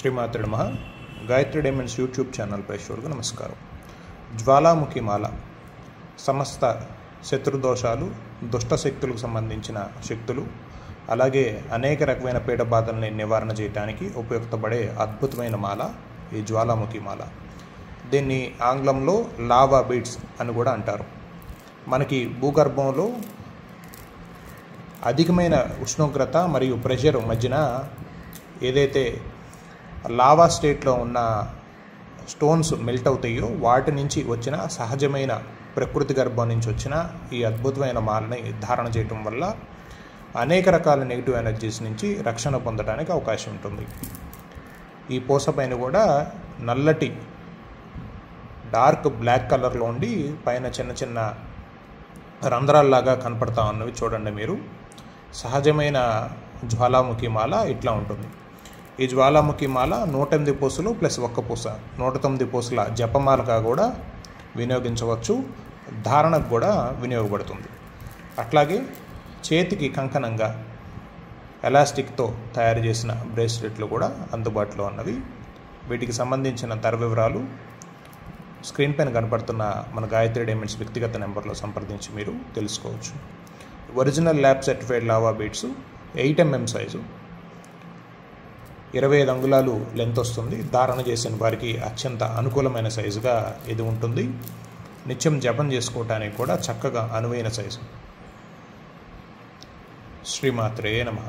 శ్రీమాత్రే నమః. Gayatri diamonds YouTube channel ప్రేక్షకులకు నమస్కారం. జ్వాలాముఖి మాల సమస్త శత్రుదోషాలు, దుష్ట శక్తులకు సంబంధించిన శక్తులు, అలాగే అనేక రకమైన పీడ బాధల్ని నివారణ చేయడానికి ఉపయుక్తపడే అద్భుతమైన మాల ఈ జ్వాలాముఖి మాల. దీన్ని ఆంగ్లంలో లావా బీడ్స్ అని కూడా అంటారు. మనకి భూగర్భంలో అధికమైన ఉష్ణోగ్రత మరియు ప్రెషర్ మధ్యన ఏదైతే లావా స్టేట్లో ఉన్న స్టోన్స్ మెల్ట్ అవుతాయో వాటి నుంచి వచ్చిన సహజమైన ప్రకృతి గర్భం నుంచి వచ్చిన ఈ అద్భుతమైన మాలని ధారణ చేయటం వల్ల అనేక రకాల నెగిటివ్ ఎనర్జీస్ నుంచి రక్షణ పొందడానికి అవకాశం ఉంటుంది. ఈ పూస పైన కూడా నల్లటి డార్క్ బ్లాక్ కలర్లో ఉండి పైన చిన్న చిన్న రంధ్రాల్లాగా కనపడతా ఉన్నవి చూడండి మీరు. సహజమైన జ్వాలాముఖి మాల ఇట్లా ఉంటుంది. ఈ జ్వాలాముఖి మాల 108 పూసలు ప్లస్ 1 పూస 109 పూసల జపమాలగా కూడా వినియోగించవచ్చు, ధారణకు కూడా వినియోగపడుతుంది. అట్లాగే చేతికి కంకణంగా ఎలాస్టిక్తో తయారు చేసిన బ్రేస్లెట్లు కూడా అందుబాటులో ఉన్నవి. వీటికి సంబంధించిన ధర వివరాలు స్క్రీన్ పైన కనపడుతున్న మన గాయత్రి డైమండ్స్ వ్యక్తిగత నెంబర్లో సంప్రదించి మీరు తెలుసుకోవచ్చు. Original lab certified lava beads 8 mm size, 25 అంగుళాలు లెంత్ వస్తుంది. ధారణ చేసిన వారికి అత్యంత అనుకూలమైన సైజుగా ఇది ఉంటుంది. నిత్యం జపం చేసుకోవటానికి కూడా చక్కగా అనువైన సైజు. శ్రీమాత్రే నమః.